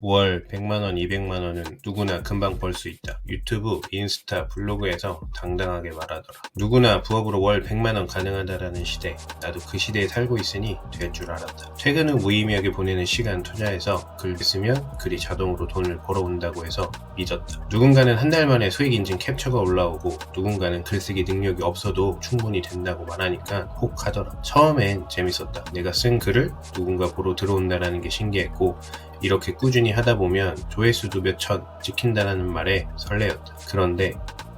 월 100만원, 200만원은 누구나 금방 벌 수 있다. 유튜브, 인스타, 블로그에서 당당하게 말하더라. 누구나 부업으로 월 100만원 가능하다라는 시대. 나도 그 시대에 살고 있으니 될 줄 알았다. 퇴근 후 무의미하게 보내는 시간 투자해서 글 쓰면 글이 자동으로 돈을 벌어온다고 해서 믿었다. 누군가는 한 달 만에 수익 인증 캡처가 올라오고 누군가는 글쓰기 능력이 없어도 충분히 된다고 말하니까 혹 하더라. 처음엔 재밌었다. 내가 쓴 글을 누군가 보러 들어온다라는 게 신기했고 이렇게 꾸준히 하다 보면 조회수도 몇천 찍힌다는 말에 설레었다. 그런데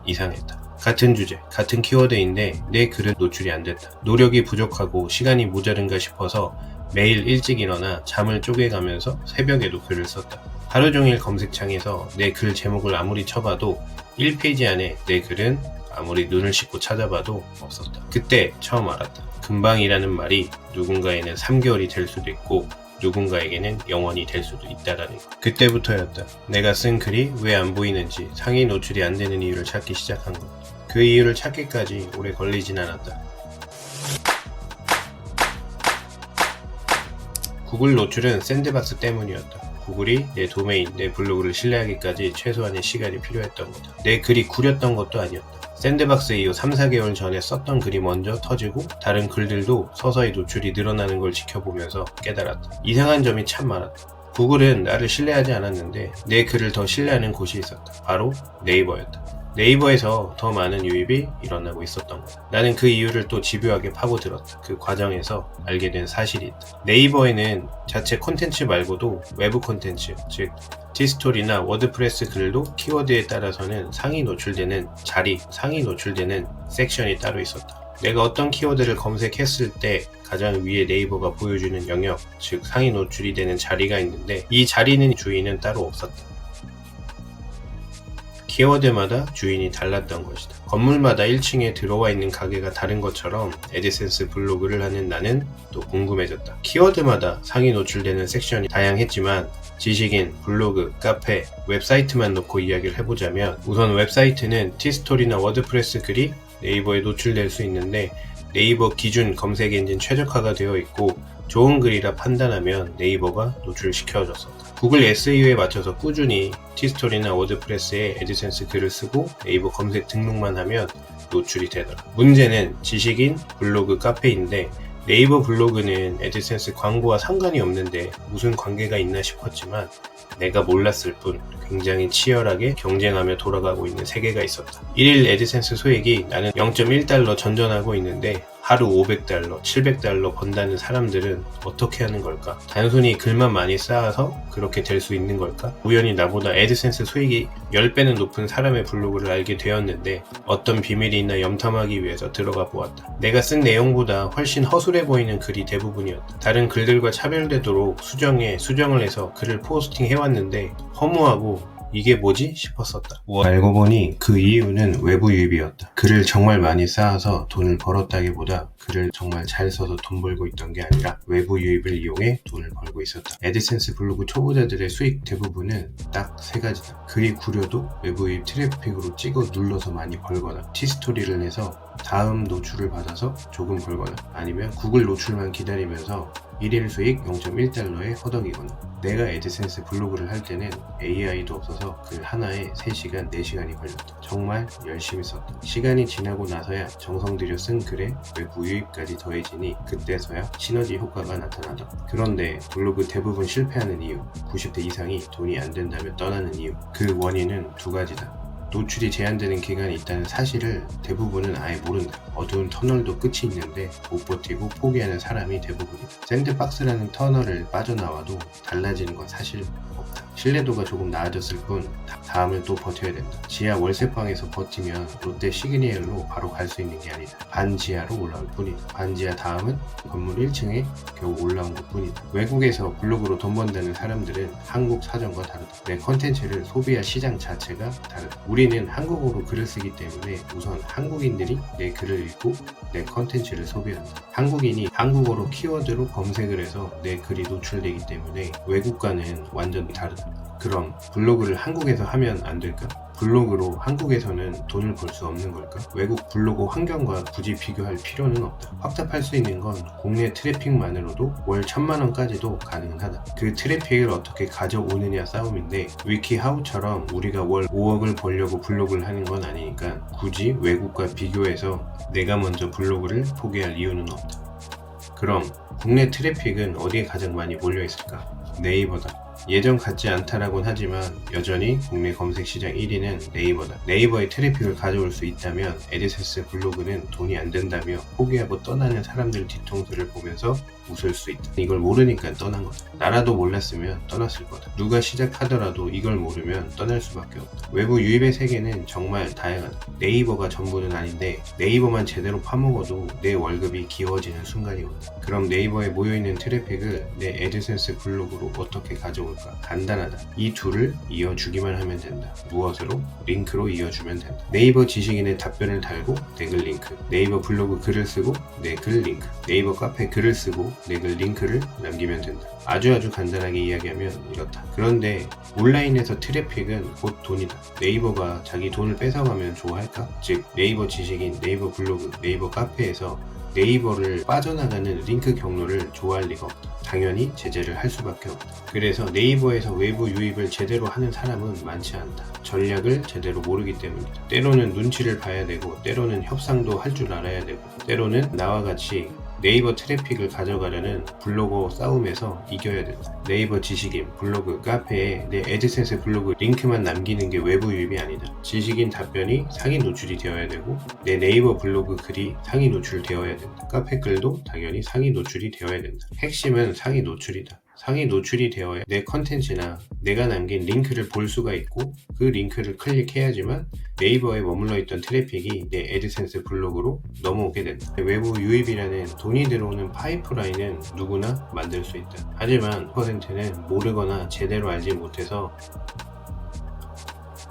이상했다. 같은 주제, 같은 키워드인데 내 글은 노출이 안 됐다. 노력이 부족하고 시간이 모자른가 싶어서 매일 일찍 일어나 잠을 쪼개가면서 새벽에도 글을 썼다. 하루 종일 검색창에서 내 글 제목을 아무리 쳐봐도 1페이지 안에 내 글은 아무리 눈을 씻고 찾아봐도 없었다. 그때 처음 알았다. 금방이라는 말이 누군가에는 3개월이 될 수도 있고 누군가에게는 영원이 될 수도 있다라는 것. 그때부터였다. 내가 쓴 글이 왜 안 보이는지 상위 노출이 안 되는 이유를 찾기 시작한 것. 그 이유를 찾기까지 오래 걸리진 않았다. 구글 노출은 샌드박스 때문이었다. 구글이 내 도메인, 내 블로그를 신뢰하기까지 최소한의 시간이 필요했던 거다. 내 글이 구렸던 것도 아니었다. 샌드박스 이후 3-4개월 전에 썼던 글이 먼저 터지고 다른 글들도 서서히 노출이 늘어나는 걸 지켜보면서 깨달았다. 이상한 점이 참 많았다. 구글은 나를 신뢰하지 않았는데 내 글을 더 신뢰하는 곳이 있었다. 바로 네이버였다. 네이버에서 더 많은 유입이 일어나고 있었던 거다. 나는 그 이유를 또 집요하게 파고들었다. 그 과정에서 알게 된 사실이 있다. 네이버에는 자체 콘텐츠 말고도 외부 콘텐츠, 즉 티스토리나 워드프레스 글도 키워드에 따라서는 상위 노출되는 자리, 상위 노출되는 섹션이 따로 있었다. 내가 어떤 키워드를 검색했을 때 가장 위에 네이버가 보여주는 영역, 즉 상위 노출이 되는 자리가 있는데 이 자리는 주인은 따로 없었다. 키워드마다 주인이 달랐던 것이다. 건물마다 1층에 들어와 있는 가게가 다른 것처럼 애드센스 블로그를 하는 나는 또 궁금해졌다. 키워드마다 상위 노출되는 섹션이 다양했지만 지식인, 블로그, 카페, 웹사이트만 놓고 이야기를 해보자면 우선 웹사이트는 티스토리나 워드프레스 글이 네이버에 노출될 수 있는데 네이버 기준 검색 엔진 최적화가 되어 있고 좋은 글이라 판단하면 네이버가 노출시켜줬었다. 구글 SEO에 맞춰서 꾸준히 티스토리나 워드프레스에 애드센스 글을 쓰고 네이버 검색 등록만 하면 노출이 되더라. 문제는 지식인, 블로그, 카페인데 네이버 블로그는 애드센스 광고와 상관이 없는데 무슨 관계가 있나 싶었지만 내가 몰랐을 뿐 굉장히 치열하게 경쟁하며 돌아가고 있는 세계가 있었다. 1일 애드센스 소액이 나는 0.1달러 전전하고 있는데 하루 500달러, 700달러 번다는 사람들은 어떻게 하는 걸까? 단순히 글만 많이 쌓아서 그렇게 될 수 있는 걸까? 우연히 나보다 애드센스 수익이 10배는 높은 사람의 블로그를 알게 되었는데 어떤 비밀이 있나 염탐하기 위해서 들어가 보았다. 내가 쓴 내용보다 훨씬 허술해 보이는 글이 대부분이었다. 다른 글들과 차별되도록 수정을 해서 글을 포스팅 해왔는데 허무하고 이게 뭐지? 싶었었다. 알고 보니 그 이유는 외부 유입이었다. 글을 정말 많이 쌓아서 돈을 벌었다기보다 글을 정말 잘 써서 돈 벌고 있던 게 아니라 외부 유입을 이용해 돈을 벌고 있었다. 애드센스 블로그 초보자들의 수익 대부분은 딱 세 가지다. 글이 구려도 외부 유입 트래픽으로 찍어 눌러서 많이 벌거나 티스토리를 해서 다음 노출을 받아서 조금 벌거나 아니면 구글 노출만 기다리면서 1일 수익 0.1달러에 허덕이거나 내가 애드센스 블로그를 할 때는 AI도 없어서 글 하나에 3시간, 4시간이 걸렸다. 정말 열심히 썼다. 시간이 지나고 나서야 정성 들여 쓴 글에 외부 유입까지 더해지니 그때서야 시너지 효과가 나타나더라. 그런데 블로그 대부분 실패하는 이유, 90대 이상이 돈이 안 된다며 떠나는 이유, 그 원인은 두 가지다. 노출이 제한되는 기간이 있다는 사실을 대부분은 아예 모른다. 어두운 터널도 끝이 있는데 못 버티고 포기하는 사람이 대부분이다. 샌드박스라는 터널을 빠져나와도 달라지는 건 사실 없다. 신뢰도가 조금 나아졌을 뿐 다음을 또 버텨야 된다. 지하 월세방에서 버티면 롯데 시그니엘로 바로 갈 수 있는 게 아니다. 반지하로 올라올 뿐이다. 반지하 다음은 건물 1층에 겨우 올라온 것 뿐이다. 외국에서 블로그로 돈 번다는 사람들은 한국 사정과 다르다. 내 컨텐츠를 소비할 시장 자체가 다르다. 우리는 한국어로 글을 쓰기 때문에 우선 한국인들이 내 글을 읽고 내 컨텐츠를 소비한다. 한국인이 한국어로 키워드로 검색을 해서 내 글이 노출되기 때문에 외국과는 완전 다르다. 그럼 블로그를 한국에서 하면 안 될까? 블로그로 한국에서는 돈을 벌 수 없는 걸까? 외국 블로그 환경과 굳이 비교할 필요는 없다. 확답할 수 있는 건 국내 트래픽만으로도 월 1000만원까지도 가능은 하다. 그 트래픽을 어떻게 가져오느냐 싸움인데, 위키하우처럼 우리가 월 5억을 벌려고 블로그를 하는 건 아니니까 굳이 외국과 비교해서 내가 먼저 블로그를 포기할 이유는 없다. 그럼 국내 트래픽은 어디에 가장 많이 몰려 있을까? 네이버다. 예전 같지 않다라고는 하지만 여전히 국내 검색 시장 1위는 네이버다. 네이버의 트래픽을 가져올 수 있다면 애드센스 블로그는 돈이 안 된다며 포기하고 떠나는 사람들 뒤통수를 보면서 웃을 수 있다. 이걸 모르니까 떠난 거다. 나라도 몰랐으면 떠났을 거다. 누가 시작하더라도 이걸 모르면 떠날 수밖에 없다. 외부 유입의 세계는 정말 다양하다. 네이버가 전부는 아닌데 네이버만 제대로 파먹어도 내 월급이 귀여워지는 순간이 온다. 그럼 네이버에 모여있는 트래픽을 내 애드센스 블로그로 어떻게 가져올까? 간단하다. 이 둘을 이어주기만 하면 된다. 무엇으로? 링크로 이어주면 된다. 네이버 지식인의 답변을 달고 내 글 링크, 네이버 블로그 글을 쓰고 내 글 링크, 네이버 카페 글을 쓰고 내 글 링크를 남기면 된다. 아주 간단하게 이야기하면 이렇다. 그런데 온라인에서 트래픽은 곧 돈이다. 네이버가 자기 돈을 뺏어가면 좋아할까? 즉 네이버 지식인, 네이버 블로그, 네이버 카페에서 네이버를 빠져나가는 링크 경로를 좋아할 리가 없다. 당연히 제재를 할 수밖에 없다. 그래서 네이버에서 외부 유입을 제대로 하는 사람은 많지 않다. 전략을 제대로 모르기 때문이다. 때로는 눈치를 봐야 되고, 때로는 협상도 할 줄 알아야 되고, 때로는 나와 같이 네이버 트래픽을 가져가려는 블로거 싸움에서 이겨야 된다. 네이버 지식인, 블로그, 카페에 내 애드센스 블로그 링크만 남기는 게 외부 유입이 아니다. 지식인 답변이 상위 노출이 되어야 되고, 내 네이버 블로그 글이 상위 노출되어야 된다. 카페 글도 당연히 상위 노출이 되어야 된다. 핵심은 상위 노출이다. 상위 노출이 되어야 내 컨텐츠나 내가 남긴 링크를 볼 수가 있고, 그 링크를 클릭해야지만 네이버에 머물러 있던 트래픽이 내 애드센스 블로그로 넘어오게 된다. 외부 유입이라는 돈이 들어오는 파이프라인은 누구나 만들 수 있다. 하지만 %는 모르거나 제대로 알지 못해서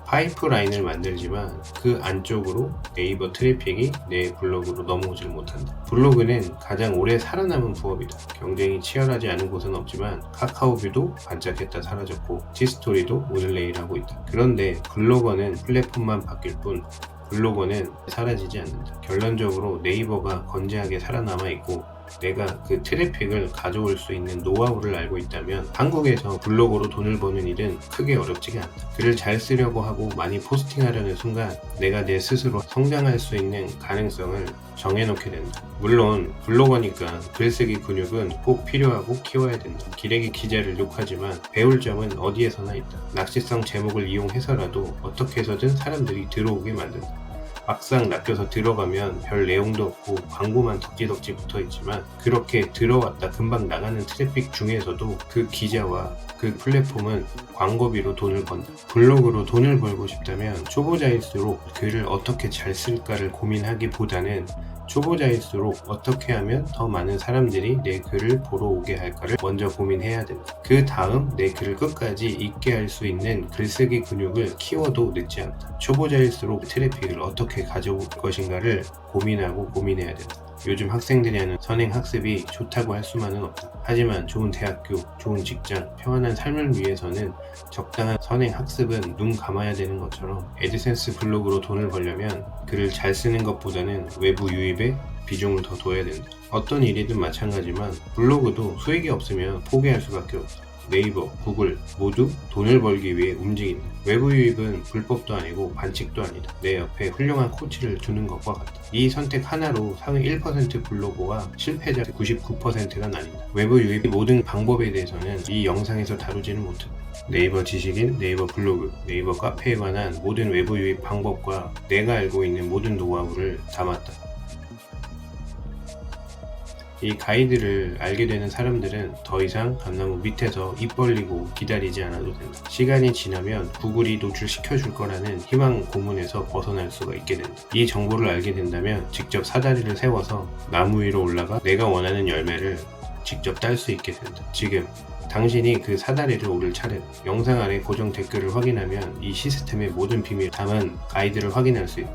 파이프라인을 만들지만 그 안쪽으로 네이버 트래픽이 내 블로그로 넘어오질 못한다. 블로그는 가장 오래 살아남은 부업이다. 경쟁이 치열하지 않은 곳은 없지만 카카오뷰도 반짝했다 사라졌고 티스토리도 오늘 내일 하고 있다. 그런데 블로거는 플랫폼만 바뀔 뿐 블로거는 사라지지 않는다. 결론적으로 네이버가 건재하게 살아남아 있고, 내가 그 트래픽을 가져올 수 있는 노하우를 알고 있다면 한국에서 블로그로 돈을 버는 일은 크게 어렵지가 않다. 글을 잘 쓰려고 하고 많이 포스팅하려는 순간 내가 내 스스로 성장할 수 있는 가능성을 정해놓게 된다. 물론 블로거니까 글쓰기 근육은 꼭 필요하고 키워야 된다. 기레기 기자를 욕하지만 배울 점은 어디에서나 있다. 낚시성 제목을 이용해서라도 어떻게 해서든 사람들이 들어오게 만든다. 막상 낚여서 들어가면 별 내용도 없고 광고만 덕지덕지 붙어있지만, 그렇게 들어왔다 금방 나가는 트래픽 중에서도 그 기자와 그 플랫폼은 광고비로 돈을 번다. 블로그로 돈을 벌고 싶다면 초보자일수록 글을 어떻게 잘 쓸까를 고민하기보다는 초보자일수록 어떻게 하면 더 많은 사람들이 내 글을 보러 오게 할까를 먼저 고민해야 된다. 그 다음 내 글을 끝까지 읽게 할 수 있는 글쓰기 근육을 키워도 늦지 않다. 초보자일수록 트래픽을 어떻게 가져올 것인가를 고민해야 된다. 요즘 학생들이 하는 선행학습이 좋다고 할 수만은 없다. 하지만 좋은 대학교, 좋은 직장, 평안한 삶을 위해서는 적당한 선행학습은 눈 감아야 되는 것처럼 애드센스 블로그로 돈을 벌려면 글을 잘 쓰는 것보다는 외부 유입에 비중을 더 둬야 된다. 어떤 일이든 마찬가지지만 블로그도 수익이 없으면 포기할 수밖에 없다. 네이버, 구글 모두 돈을 벌기 위해 움직인다. 외부 유입은 불법도 아니고 반칙도 아니다. 내 옆에 훌륭한 코치를 두는 것과 같다. 이 선택 하나로 상위 1% 블로거와 실패자 99%가 나뉜다. 외부 유입의 모든 방법에 대해서는 이 영상에서 다루지는 못한다. 네이버 지식인, 네이버 블로그, 네이버 카페에 관한 모든 외부 유입 방법과 내가 알고 있는 모든 노하우를 담았다. 이 가이드를 알게 되는 사람들은 더 이상 감나무 밑에서 입 벌리고 기다리지 않아도 된다. 시간이 지나면 구글이 노출시켜줄 거라는 희망 고문에서 벗어날 수가 있게 된다. 이 정보를 알게 된다면 직접 사다리를 세워서 나무 위로 올라가 내가 원하는 열매를 직접 딸 수 있게 된다. 지금 당신이 그 사다리를 오를 차례다. 영상 아래 고정 댓글을 확인하면 이 시스템의 모든 비밀 담은 가이드를 확인할 수 있다.